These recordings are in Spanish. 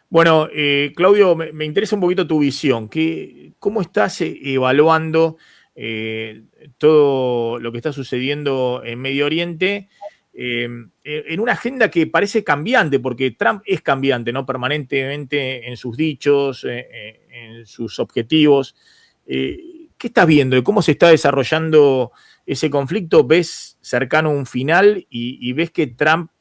Bueno, Claudio, me interesa un poquito tu visión. ¿Cómo estás evaluando eh, todo lo que está sucediendo en Medio Oriente en una agenda que parece cambiante, porque Trump es cambiante, ¿no? Permanentemente en sus dichos, en sus objetivos. ¿Qué estás viendo? ¿Cómo se está desarrollando ese conflicto? ¿Ves cercano a un final y ves que Trump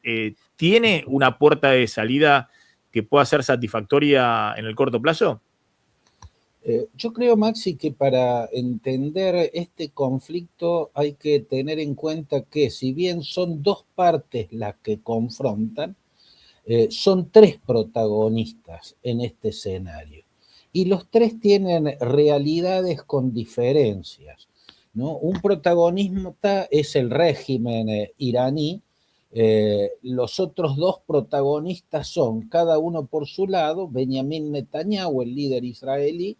tiene una puerta de salida que pueda ser satisfactoria en el corto plazo? Yo creo, Maxi, que para entender este conflicto hay que tener en cuenta que si bien son dos partes las que confrontan, son tres protagonistas en este escenario. Y los tres tienen realidades con diferencias, ¿no? Un protagonista es el régimen iraní. Los otros dos protagonistas son, cada uno por su lado, Benjamin Netanyahu, el líder israelí,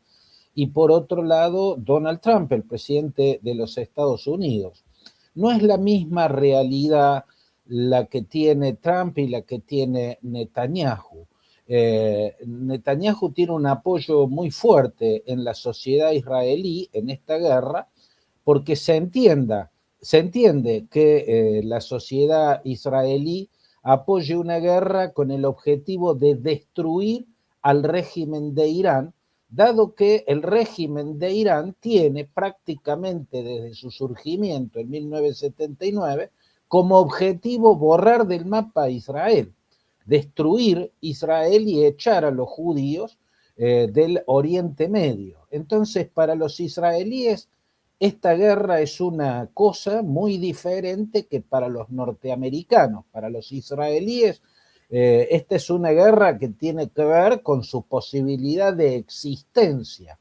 y por otro lado, Donald Trump, el presidente de los Estados Unidos. No es la misma realidad la que tiene Trump y la que tiene Netanyahu. Netanyahu tiene un apoyo muy fuerte en la sociedad israelí en esta guerra porque se entiende que la sociedad israelí apoye una guerra con el objetivo de destruir al régimen de Irán, dado que el régimen de Irán tiene prácticamente desde su surgimiento en 1979 como objetivo borrar del mapa a Israel, destruir Israel y echar a los judíos del Oriente Medio. Entonces, para los israelíes, esta guerra es una cosa muy diferente que para los norteamericanos. Para los israelíes, esta es una guerra que tiene que ver con su posibilidad de existencia,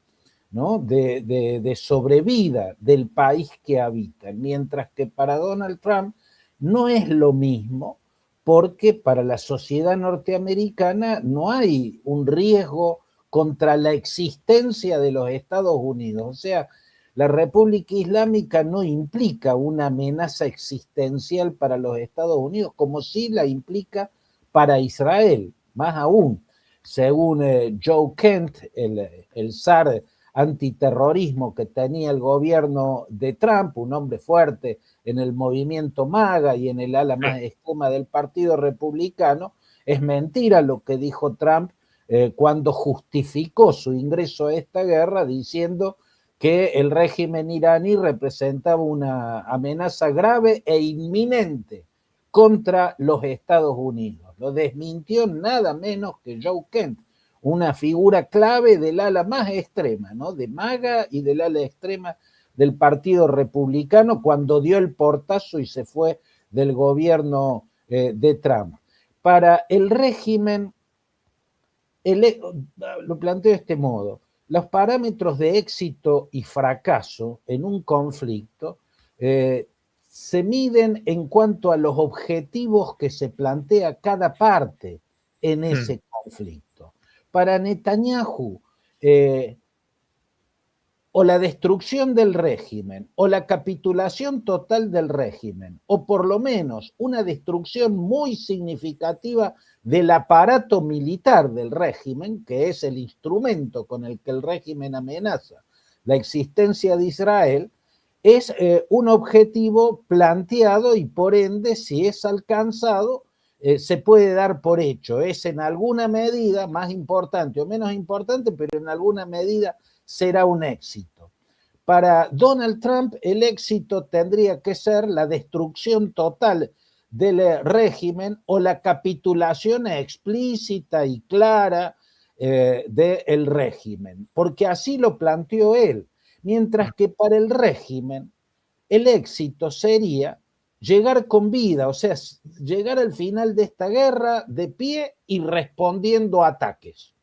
¿no? De sobrevida del país que habitan, mientras que para Donald Trump no es lo mismo, porque para la sociedad norteamericana no hay un riesgo contra la existencia de los Estados Unidos. O sea, la República Islámica no implica una amenaza existencial para los Estados Unidos, como sí la implica para Israel, más aún. Según Joe Kent, el zar antiterrorismo que tenía el gobierno de Trump, un hombre fuerte en el movimiento MAGA y en el ala más extrema del Partido Republicano, es mentira lo que dijo Trump cuando justificó su ingreso a esta guerra diciendo que el régimen iraní representaba una amenaza grave e inminente contra los Estados Unidos. Lo desmintió nada menos que Joe Kent, una figura clave del ala más extrema, ¿no? De MAGA y del ala extrema del Partido Republicano cuando dio el portazo y se fue del gobierno de Trump. Para el régimen, lo planteo de este modo, los parámetros de éxito y fracaso en un conflicto se miden en cuanto a los objetivos que se plantea cada parte en ese conflicto. Para Netanyahu, o la destrucción del régimen, o la capitulación total del régimen, o por lo menos una destrucción muy significativa del aparato militar del régimen, que es el instrumento con el que el régimen amenaza la existencia de Israel, es un objetivo planteado y por ende, si es alcanzado, se puede dar por hecho. Es en alguna medida más importante o menos importante, pero en alguna medida será un éxito. Para Donald Trump, el éxito tendría que ser la destrucción total del régimen o la capitulación explícita y clara del régimen, porque así lo planteó él. Mientras que para el régimen, el éxito sería llegar con vida, o sea, llegar al final de esta guerra de pie y respondiendo a ataques.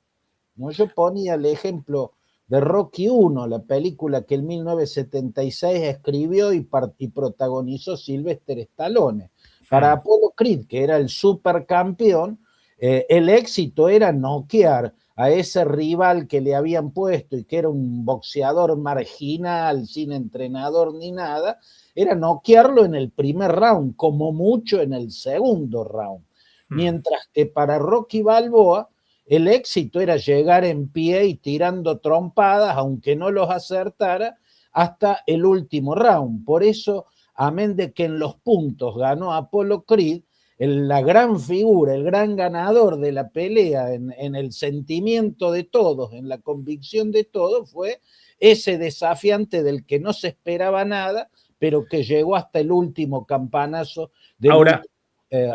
¿No? Yo ponía el ejemplo de Rocky I, la película que en 1976 escribió y protagonizó Sylvester Stallone. Para Apollo Creed, que era el supercampeón, el éxito era noquear a ese rival que le habían puesto y que era un boxeador marginal, sin entrenador ni nada, era noquearlo en el primer round, como mucho en el segundo round. Mientras que para Rocky Balboa, el éxito era llegar en pie y tirando trompadas, aunque no los acertara, hasta el último round. Por eso, amén de que en los puntos ganó Apollo Creed, la gran figura, el gran ganador de la pelea en el sentimiento de todos, en la convicción de todos, fue ese desafiante del que no se esperaba nada, pero que llegó hasta el último campanazo del Ahora,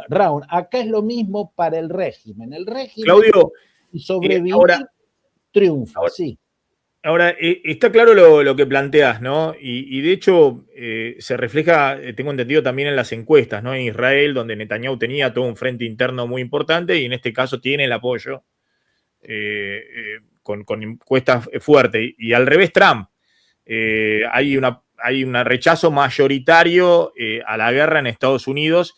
round. Acá es lo mismo para el régimen. El régimen Claudio, sobrevivir ahora, triunfa, ahora, sí. ahora, está claro lo que planteas, ¿no? Y de hecho se refleja, tengo entendido, también en las encuestas, ¿no? En Israel, donde Netanyahu tenía todo un frente interno muy importante y en este caso tiene el apoyo con encuestas fuertes. Y al revés, Trump. Hay un rechazo mayoritario a la guerra en Estados Unidos.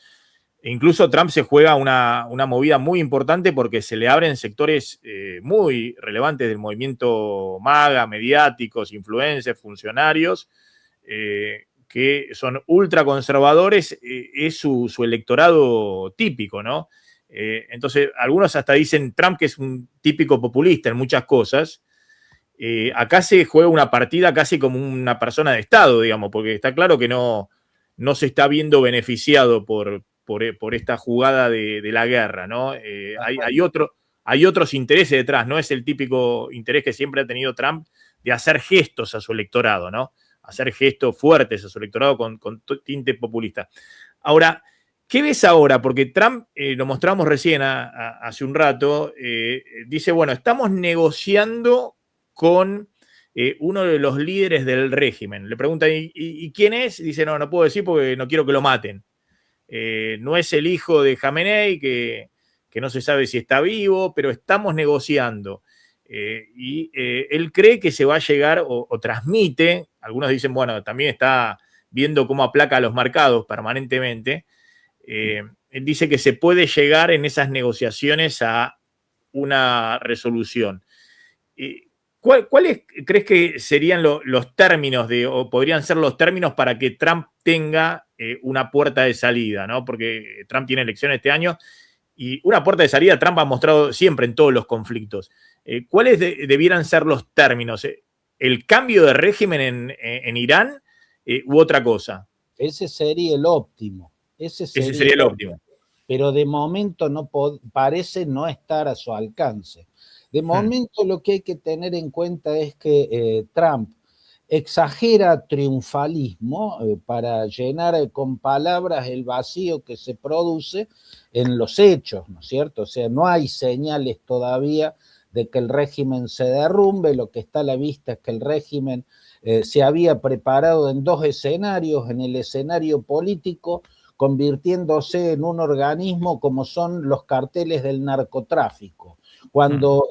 Incluso Trump se juega una movida muy importante porque se le abren sectores muy relevantes del movimiento MAGA, mediáticos, influencers, funcionarios, que son ultraconservadores, es su electorado típico, ¿no? Entonces, algunos hasta dicen Trump que es un típico populista en muchas cosas. Acá se juega una partida casi como una persona de Estado, digamos, porque está claro que no se está viendo beneficiado por esta jugada de la guerra, ¿no? Hay otros intereses detrás, no es el típico interés que siempre ha tenido Trump de hacer gestos a su electorado, ¿no? Hacer gestos fuertes a su electorado con tinte populista. Ahora, ¿qué ves ahora? Porque Trump, lo mostramos recién hace un rato, dice, bueno, estamos negociando con uno de los líderes del régimen. Le pregunta, ¿y quién es? Dice, no puedo decir porque no quiero que lo maten. No es el hijo de Jamenei, que no se sabe si está vivo, pero estamos negociando. Él cree que se va a llegar o transmite, algunos dicen, bueno, también está viendo cómo aplaca a los mercados permanentemente. Él dice que se puede llegar en esas negociaciones a una resolución. ¿Cuáles crees que serían los términos o podrían ser los términos para que Trump tenga una puerta de salida, ¿no? Porque Trump tiene elecciones este año y una puerta de salida Trump ha mostrado siempre en todos los conflictos. ¿Cuáles debieran ser los términos? ¿El cambio de régimen en Irán u otra cosa? Ese sería el óptimo. Ese sería el óptimo. Pero de momento parece no estar a su alcance. De momento lo que hay que tener en cuenta es que Trump exagera triunfalismo para llenar con palabras el vacío que se produce en los hechos, ¿no es cierto? O sea, no hay señales todavía de que el régimen se derrumbe, lo que está a la vista es que el régimen se había preparado en dos escenarios, en el escenario político, convirtiéndose en un organismo como son los carteles del narcotráfico. Cuando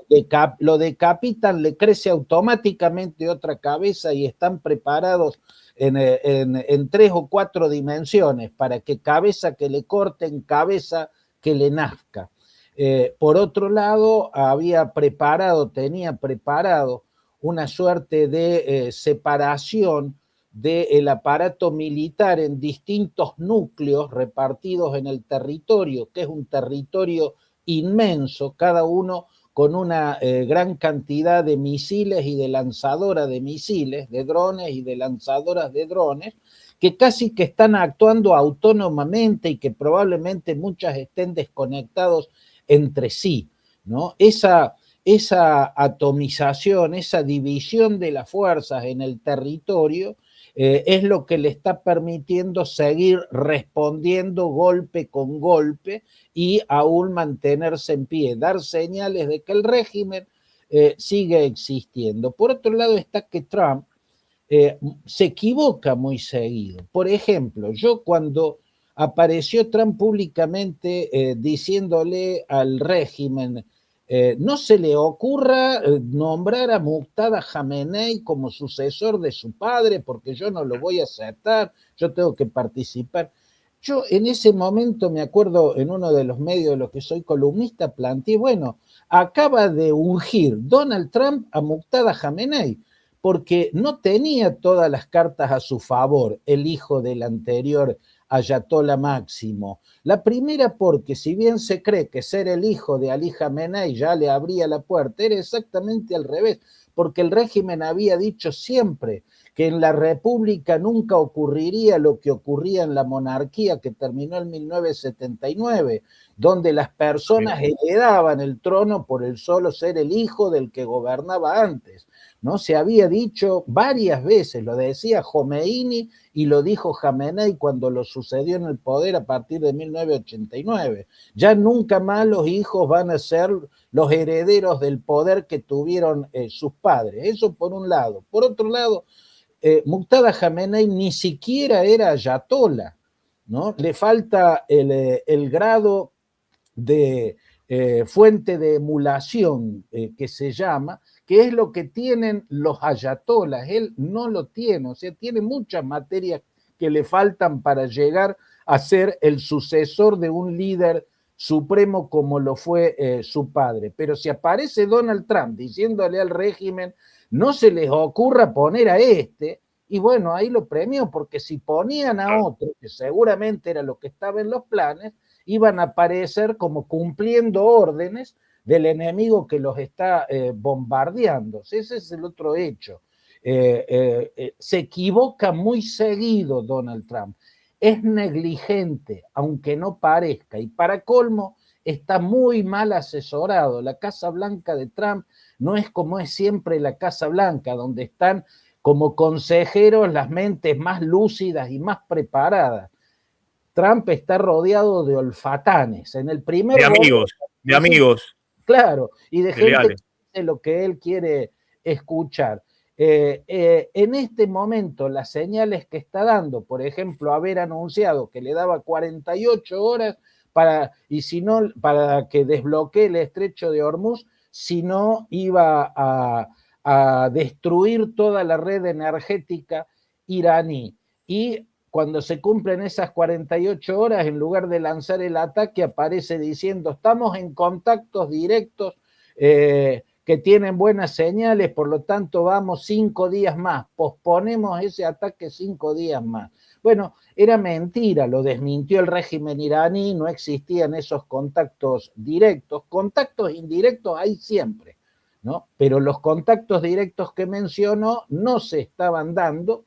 lo decapitan, le crece automáticamente otra cabeza y están preparados en 3 o 4 dimensiones para que cabeza que le corten, cabeza que le nazca. Por otro lado, tenía preparado una suerte de separación del aparato militar en distintos núcleos repartidos en el territorio, que es un territorio inmenso, cada uno con una gran cantidad de misiles y de lanzadoras de misiles, de drones y de lanzadoras de drones, que casi que están actuando autónomamente y que probablemente muchas estén desconectados entre sí, ¿no? Esa atomización, esa división de las fuerzas en el territorio es lo que le está permitiendo seguir respondiendo golpe con golpe y aún mantenerse en pie, dar señales de que el régimen sigue existiendo. Por otro lado está que Trump se equivoca muy seguido. Por ejemplo, yo cuando apareció Trump públicamente diciéndole al régimen no se le ocurra nombrar a Muqtada Jamenei como sucesor de su padre, porque yo no lo voy a aceptar, yo tengo que participar. Yo en ese momento me acuerdo en uno de los medios de los que soy columnista, planteé, bueno, acaba de ungir Donald Trump a Muqtada Jamenei, porque no tenía todas las cartas a su favor el hijo del anterior ayatolá máximo. La primera porque si bien se cree que ser el hijo de Ali Jamenei ya le abría la puerta, era exactamente al revés, porque el régimen había dicho siempre que en la república nunca ocurriría lo que ocurría en la monarquía que terminó en 1979, donde las personas heredaban el trono por el solo ser el hijo del que gobernaba antes. ¿No? Se había dicho varias veces, lo decía Jomeini y lo dijo Jamenei cuando lo sucedió en el poder a partir de 1989. Ya nunca más los hijos van a ser los herederos del poder que tuvieron sus padres. Eso por un lado. Por otro lado, Muqtada Jamenei ni siquiera era ayatolá, ¿no? Le falta el grado de fuente de emulación que se llama, que es lo que tienen los ayatolás. Él no lo tiene, o sea, tiene muchas materias que le faltan para llegar a ser el sucesor de un líder supremo como lo fue su padre. Pero si aparece Donald Trump diciéndole al régimen, no se les ocurra poner a este, y bueno, ahí lo premió, porque si ponían a otro, que seguramente era lo que estaba en los planes, iban a aparecer como cumpliendo órdenes del enemigo que los está bombardeando. Ese es el otro hecho. Se equivoca muy seguido Donald Trump. Es negligente, aunque no parezca, y para colmo está muy mal asesorado. La Casa Blanca de Trump no es como es siempre la Casa Blanca, donde están como consejeros las mentes más lúcidas y más preparadas. Trump está rodeado de olfatanes. En el primer de amigos. Claro, y de gente leales. que dice lo que él quiere escuchar. En este momento, las señales que está dando, por ejemplo, haber anunciado que le daba 48 horas y si no, para que desbloquee el estrecho de Hormuz, si no iba a destruir toda la red energética iraní. Y cuando se cumplen esas 48 horas, en lugar de lanzar el ataque, aparece diciendo, estamos en contactos directos que tienen buenas señales, por lo tanto vamos 5 días más, posponemos ese ataque 5 días más. Bueno, era mentira, lo desmintió el régimen iraní, no existían esos contactos directos. Contactos indirectos hay siempre, ¿no? Pero los contactos directos que mencionó no se estaban dando.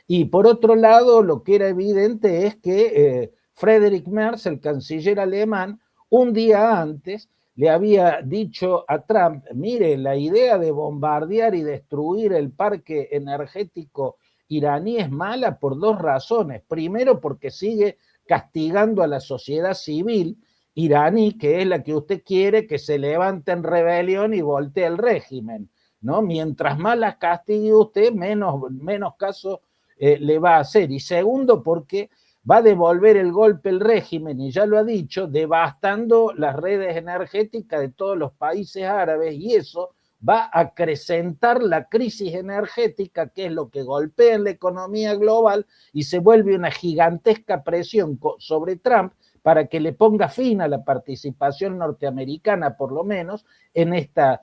Y por otro lado, lo que era evidente es que Friedrich Merz, el canciller alemán, un día antes le había dicho a Trump, mire, la idea de bombardear y destruir el parque energético iraní es mala por dos razones. Primero, porque sigue castigando a la sociedad civil iraní, que es la que usted quiere que se levante en rebelión y voltee el régimen, ¿no? Mientras más la castigue usted, menos caso le va a hacer. Y segundo, porque va a devolver el golpe el régimen, y ya lo ha dicho, devastando las redes energéticas de todos los países árabes, y eso va a acrecentar la crisis energética, que es lo que golpea en la economía global y se vuelve una gigantesca presión sobre Trump para que le ponga fin a la participación norteamericana, por lo menos, en esta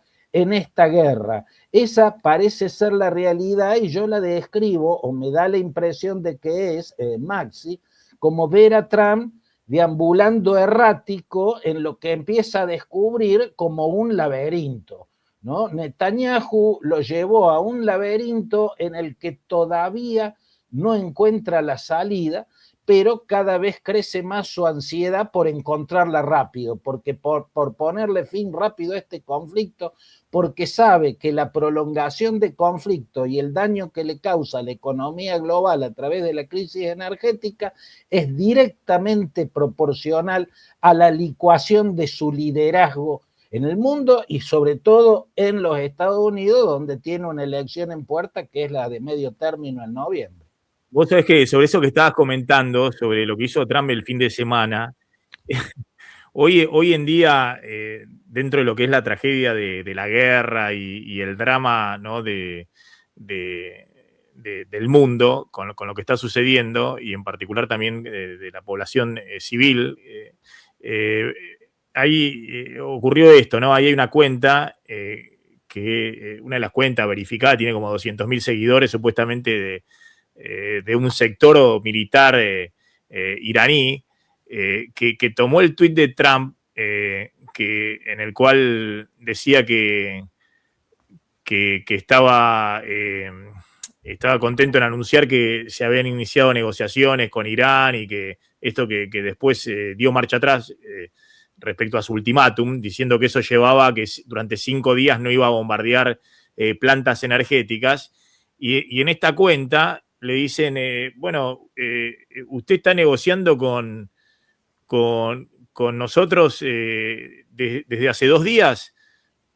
guerra. Esa parece ser la realidad y yo la describo, o me da la impresión de que es, Maxi, como ver a Trump deambulando errático en lo que empieza a descubrir como un laberinto, ¿no? Netanyahu lo llevó a un laberinto en el que todavía no encuentra la salida, pero cada vez crece más su ansiedad por encontrarla rápido, porque por ponerle fin rápido a este conflicto, porque sabe que la prolongación de conflicto y el daño que le causa a la economía global a través de la crisis energética es directamente proporcional a la licuación de su liderazgo en el mundo y sobre todo en los Estados Unidos, donde tiene una elección en puerta que es la de medio término en noviembre. Vos sabés que sobre eso que estabas comentando, sobre lo que hizo Trump el fin de semana, hoy en día, dentro de lo que es la tragedia de la guerra y el drama, ¿no? del mundo, con lo que está sucediendo, y en particular también de la población civil, ahí ocurrió esto, ¿no? Ahí hay una cuenta que una de las cuentas verificadas tiene como 200.000 seguidores, supuestamente de un sector militar iraní, que tomó el tuit de Trump, en el cual decía que estaba contento en anunciar que se habían iniciado negociaciones con Irán y que esto que después dio marcha atrás respecto a su ultimátum, diciendo que eso llevaba a que durante 5 días no iba a bombardear plantas energéticas. Y en esta cuenta le dicen, usted está negociando con nosotros desde hace 2 días,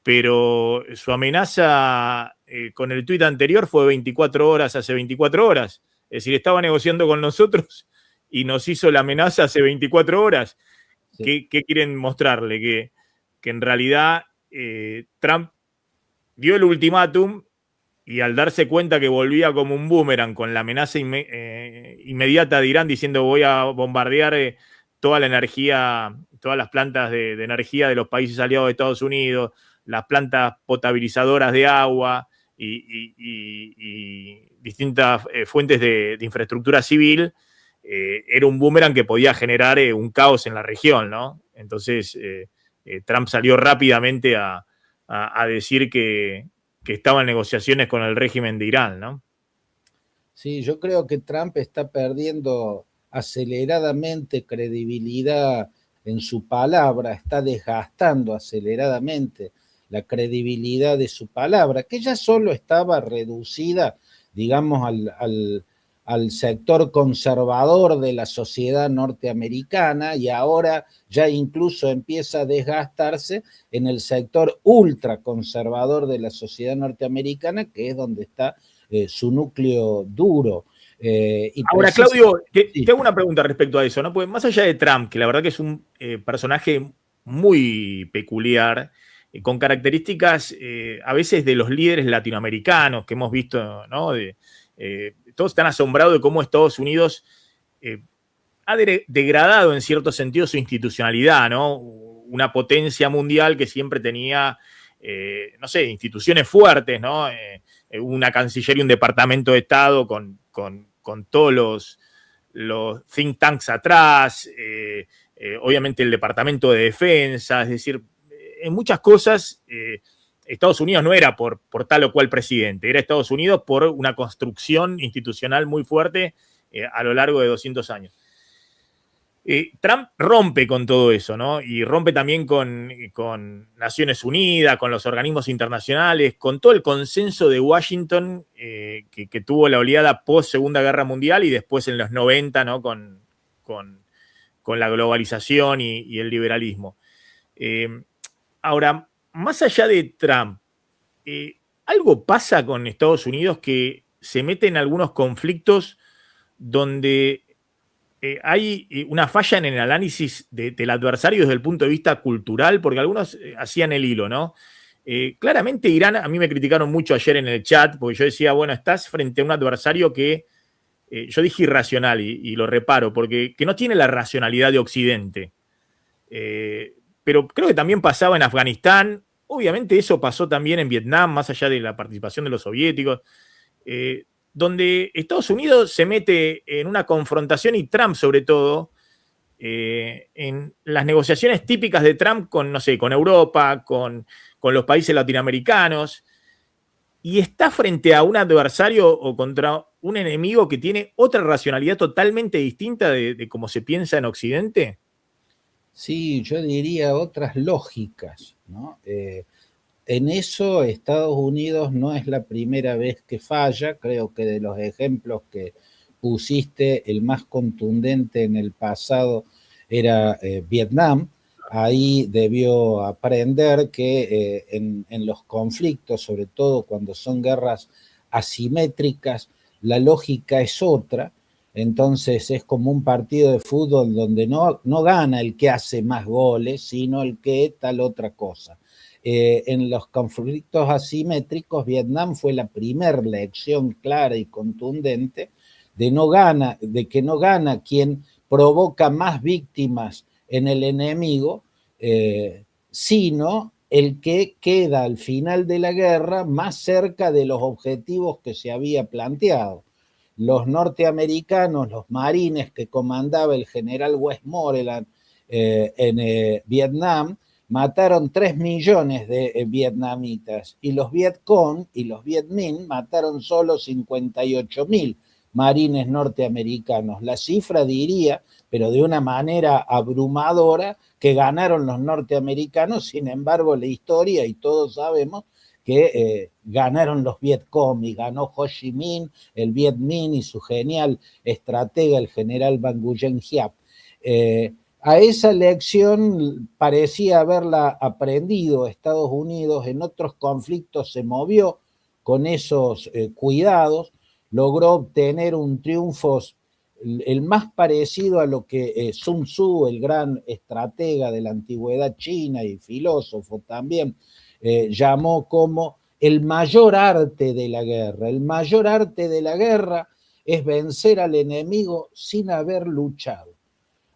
pero su amenaza con el tuit anterior fue 24 horas, hace 24 horas. Es decir, estaba negociando con nosotros y nos hizo la amenaza hace 24 horas. Sí. ¿Qué quieren mostrarle? Que en realidad Trump dio el ultimátum y al darse cuenta que volvía como un boomerang con la amenaza inmediata de Irán diciendo voy a bombardear toda la energía, todas las plantas de energía de los países aliados de Estados Unidos, las plantas potabilizadoras de agua y distintas fuentes de infraestructura civil, era un boomerang que podía generar un caos en la región, ¿no? Entonces, Trump salió rápidamente a decir que estaba en negociaciones con el régimen de Irán, ¿no? Sí, yo creo que Trump está perdiendo aceleradamente credibilidad en su palabra, está desgastando aceleradamente la credibilidad de su palabra, que ya solo estaba reducida, digamos, al sector conservador de la sociedad norteamericana y ahora ya incluso empieza a desgastarse en el sector ultraconservador de la sociedad norteamericana, que es donde está su núcleo duro. Ahora, Claudio, te hago una pregunta respecto a eso, ¿no? Pues más allá de Trump, que la verdad que es un personaje muy peculiar, con características a veces de los líderes latinoamericanos que hemos visto, ¿no? Todos están asombrados de cómo Estados Unidos ha degradado en cierto sentido su institucionalidad, ¿no? Una potencia mundial que siempre tenía, no sé, instituciones fuertes, ¿no? Una cancillería y un departamento de Estado con todos los think tanks atrás, obviamente el departamento de defensa, es decir, en muchas cosas Estados Unidos no era por tal o cual presidente, era Estados Unidos por una construcción institucional muy fuerte a lo largo de 200 años. Trump rompe con todo eso, ¿no? Y rompe también con Naciones Unidas, con los organismos internacionales, con todo el consenso de Washington que tuvo la oleada post Segunda Guerra Mundial y después en los 90, ¿no? Con la globalización y el liberalismo. Ahora, más allá de Trump, algo pasa con Estados Unidos que se mete en algunos conflictos donde hay una falla en el análisis del adversario desde el punto de vista cultural, porque algunos hacían el hilo, ¿no? Claramente Irán, a mí me criticaron mucho ayer en el chat, porque yo decía, bueno, estás frente a un adversario que, yo dije irracional y lo reparo, porque que no tiene la racionalidad de Occidente. Pero creo que también pasaba en Afganistán, obviamente eso pasó también en Vietnam, más allá de la participación de los soviéticos, donde Estados Unidos se mete en una confrontación y Trump sobre todo, en las negociaciones típicas de Trump con, no sé, con Europa, con los países latinoamericanos, y está frente a un adversario o contra un enemigo que tiene otra racionalidad totalmente distinta de cómo se piensa en Occidente. Sí, yo diría otras lógicas, ¿no? En eso Estados Unidos no es la primera vez que falla, creo que de los ejemplos que pusiste, el más contundente en el pasado era Vietnam. Ahí debió aprender que en los conflictos, sobre todo cuando son guerras asimétricas, la lógica es otra. Entonces es como un partido de fútbol donde no gana el que hace más goles, sino el que tal otra cosa. En los conflictos asimétricos, Vietnam fue la primera lección clara y contundente de que no gana quien provoca más víctimas en el enemigo, sino el que queda al final de la guerra más cerca de los objetivos que se había planteado. los norteamericanos, los marines que comandaba el general Westmoreland en Vietnam, mataron 3 millones de vietnamitas, y los Vietcong y los Viet Minh mataron solo 58.000 marines norteamericanos. La cifra diría, pero de una manera abrumadora, que ganaron los norteamericanos. Sin embargo, la historia, y todos sabemos que ganaron los Vietcong, y ganó Ho Chi Minh, el Viet Minh, y su genial estratega, el general Van Nguyen Giap. A esa lección parecía haberla aprendido Estados Unidos. En otros conflictos se movió con esos cuidados, logró obtener un triunfo el más parecido a lo que Sun Tzu, el gran estratega de la antigüedad china y filósofo también, llamó como el mayor arte de la guerra. El mayor arte de la guerra es vencer al enemigo sin haber luchado.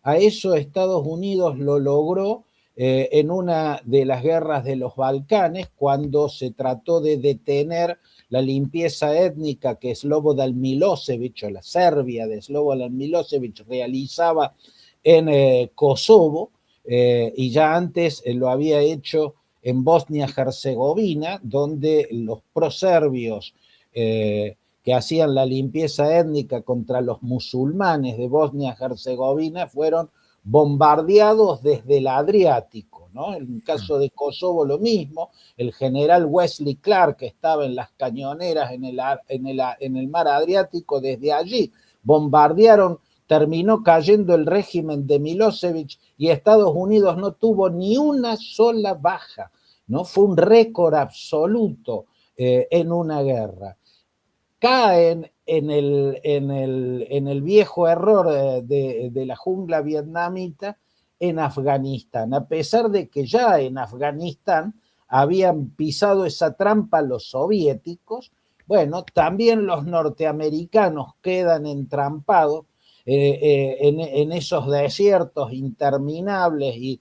A eso Estados Unidos lo logró en una de las guerras de los Balcanes, cuando se trató de detener la limpieza étnica que Slobodan Milosevic, o la Serbia de Slobodan Milosevic, realizaba en Kosovo, y ya antes lo había hecho en Bosnia-Herzegovina, donde los proserbios que hacían la limpieza étnica contra los musulmanes de Bosnia-Herzegovina fueron bombardeados desde el Adriático, ¿no? En el caso de Kosovo lo mismo, el general Wesley Clark, que estaba en las cañoneras en el mar Adriático, desde allí bombardearon, terminó cayendo el régimen de Milosevic, y Estados Unidos no tuvo ni una sola baja, ¿no? Fue un récord absoluto en una guerra. Caen en el viejo error de la jungla vietnamita en Afganistán, a pesar de que ya en Afganistán habían pisado esa trampa los soviéticos. Bueno, también los norteamericanos quedan entrampados en esos desiertos interminables y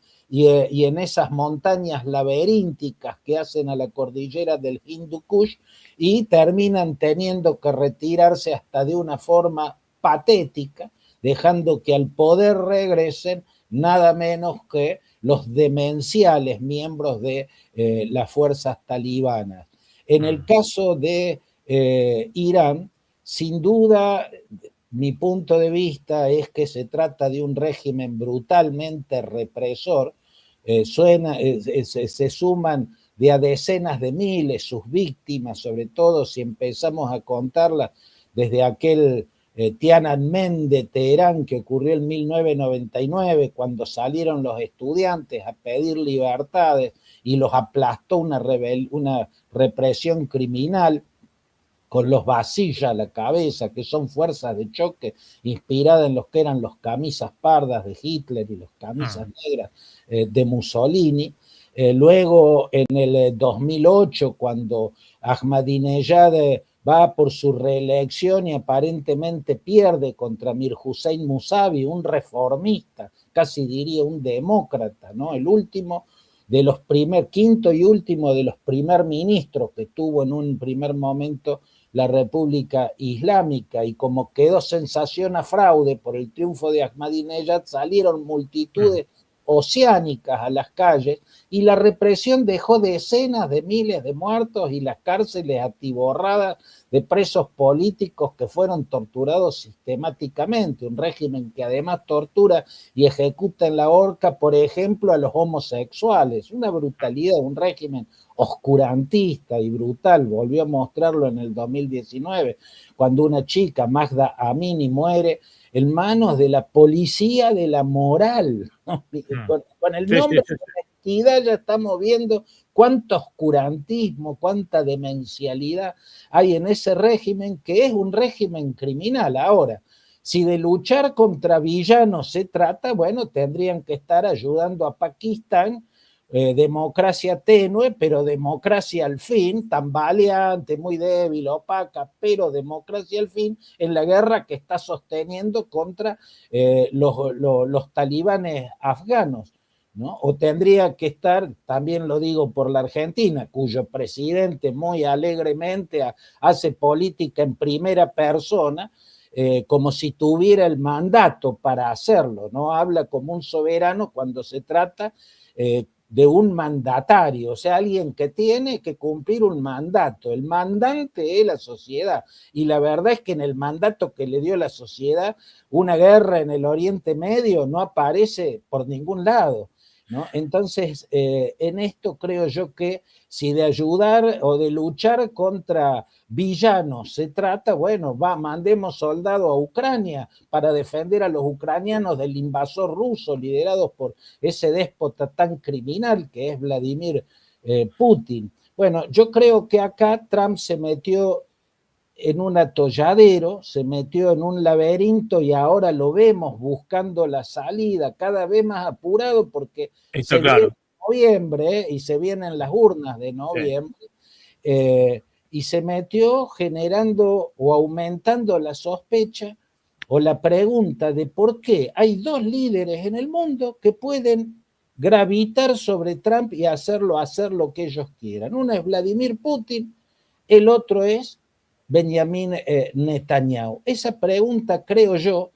en esas montañas laberínticas que hacen a la cordillera del Hindu Kush, y terminan teniendo que retirarse hasta de una forma patética, dejando que al poder regresen nada menos que los demenciales miembros de las fuerzas talibanas. En el caso de Irán, sin duda, mi punto de vista es que se trata de un régimen brutalmente represor. Se suman de a decenas de miles sus víctimas, sobre todo si empezamos a contarlas desde aquel Tiananmen de Teherán que ocurrió en 1999, cuando salieron los estudiantes a pedir libertades y los aplastó una represión criminal con los Basilla a la cabeza, que son fuerzas de choque inspiradas en los que eran los camisas pardas de Hitler y los camisas negras de Mussolini. Luego, en el 2008, cuando Ahmadinejad va por su reelección y aparentemente pierde contra Mir Hussein Musavi, un reformista, casi diría un demócrata, ¿no? El último de los quinto y último de los primer ministros que tuvo en un primer momento la República Islámica, y como quedó sensación a fraude por el triunfo de Ahmadinejad, salieron multitudes oceánicas a las calles, y la represión dejó decenas de miles de muertos y las cárceles atiborradas de presos políticos que fueron torturados sistemáticamente, un régimen que además tortura y ejecuta en la horca, por ejemplo, a los homosexuales. Una brutalidad, un régimen oscurantista y brutal. Volvió a mostrarlo en el 2019, cuando una chica, Mahsa Amini, muere en manos de la policía de la moral, ¿no? Con el nombre de la entidad ya estamos viendo cuánto oscurantismo, cuánta demencialidad hay en ese régimen, que es un régimen criminal. Ahora, si de luchar contra villanos se trata, bueno, tendrían que estar ayudando a Pakistán, democracia tenue, pero democracia al fin, tambaleante, muy débil, opaca, pero democracia al fin, en la guerra que está sosteniendo contra los talibanes afganos. ¿no? O tendría que estar, también lo digo por la Argentina, cuyo presidente muy alegremente hace política en primera persona, como si tuviera el mandato para hacerlo, ¿no? Habla como un soberano cuando se trata de un mandatario, o sea, alguien que tiene que cumplir un mandato. El mandante es la sociedad, y la verdad es que en el mandato que le dio la sociedad, una guerra en el Oriente Medio no aparece por ningún lado, ¿no? Entonces, en esto creo yo que si de ayudar o de luchar contra villanos se trata, bueno, mandemos soldados a Ucrania para defender a los ucranianos del invasor ruso liderados por ese déspota tan criminal que es Vladimir Putin. Bueno, yo creo que acá Trump se metió en un atolladero, se metió en un laberinto y ahora lo vemos buscando la salida, cada vez más apurado porque Está se viene claro. noviembre y se vienen las urnas de Sí. noviembre, y se metió generando o aumentando la sospecha o la pregunta de por qué hay dos líderes en el mundo que pueden gravitar sobre Trump y hacerlo hacer lo que ellos quieran. Uno es Vladimir Putin, el otro es Benjamin Netanyahu. Esa pregunta, creo yo,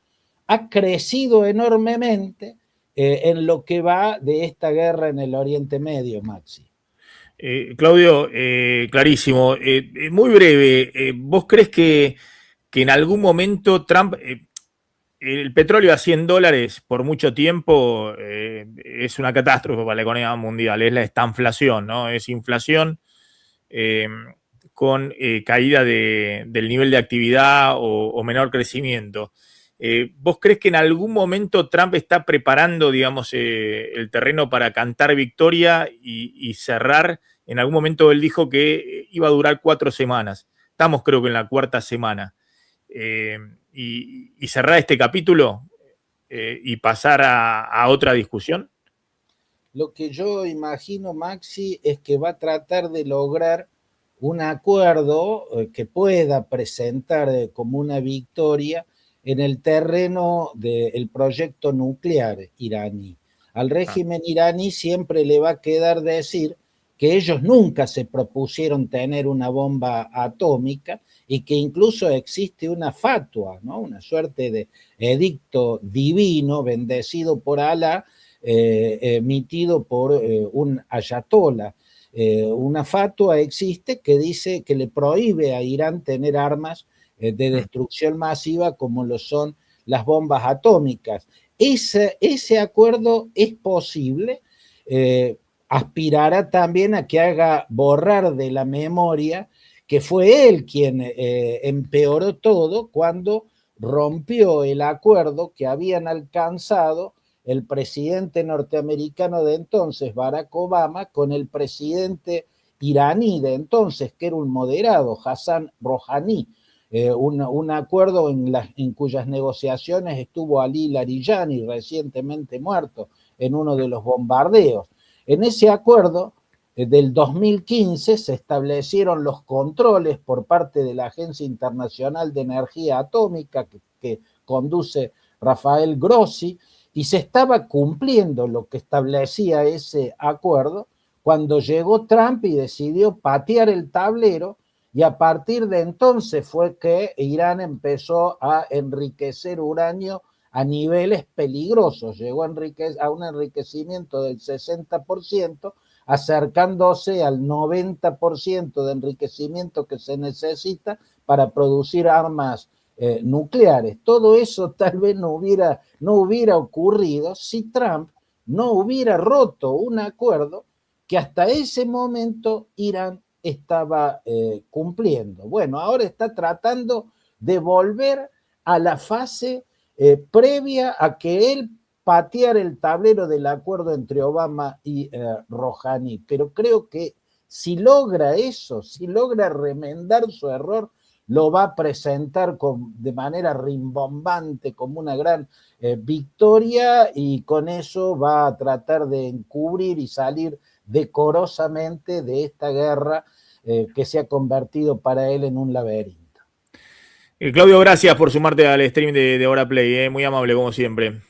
ha crecido enormemente en lo que va de esta guerra en el Oriente Medio, Maxi. Claudio, clarísimo. Muy breve, ¿vos crees que en algún momento Trump, el petróleo a $100 por mucho tiempo es una catástrofe para la economía mundial, es la estanflación, ¿no? Es inflación eh, con caída del nivel de actividad o menor crecimiento. ¿Vos crees que en algún momento Trump está preparando, digamos, el terreno para cantar victoria y cerrar? En algún momento él dijo que iba a durar 4 semanas. Estamos creo que en la cuarta semana. Eh, y cerrar este capítulo y pasar a otra discusión. Lo que yo imagino, Maxi, es que va a tratar de lograr un acuerdo que pueda presentar como una victoria en el terreno del proyecto nuclear iraní. Al Ah, régimen iraní siempre le va a quedar decir que ellos nunca se propusieron tener una bomba atómica y que incluso existe una fatua, ¿no? Una suerte de edicto divino bendecido por Alá, emitido por un ayatollah. Una fatua existe que dice que le prohíbe a Irán tener armas de destrucción masiva como lo son las bombas atómicas. Ese acuerdo es posible, aspirará también a que haga borrar de la memoria que fue él quien empeoró todo cuando rompió el acuerdo que habían alcanzado el presidente norteamericano de entonces, Barack Obama, con el presidente iraní de entonces, que era un moderado, Hassan Rouhani, un acuerdo en cuyas negociaciones estuvo Ali Larijani, recientemente muerto en uno de los bombardeos. En ese acuerdo del 2015 se establecieron los controles por parte de la Agencia Internacional de Energía Atómica que conduce Rafael Grossi, y se estaba cumpliendo lo que establecía ese acuerdo cuando llegó Trump y decidió patear el tablero, y a partir de entonces fue que Irán empezó a enriquecer uranio a niveles peligrosos, llegó a un enriquecimiento del 60%, acercándose al 90% de enriquecimiento que se necesita para producir armas nucleares. Todo eso tal vez no hubiera ocurrido si Trump no hubiera roto un acuerdo que hasta ese momento Irán estaba cumpliendo. Bueno, ahora está tratando de volver a la fase previa a que él patear el tablero del acuerdo entre Obama y Rouhani. Pero creo que si logra eso, si logra remendar su error, lo va a presentar de manera rimbombante como una gran victoria, y con eso va a tratar de encubrir y salir decorosamente de esta guerra que se ha convertido para él en un laberinto. Claudio, gracias por sumarte al stream de Hora Play, muy amable como siempre.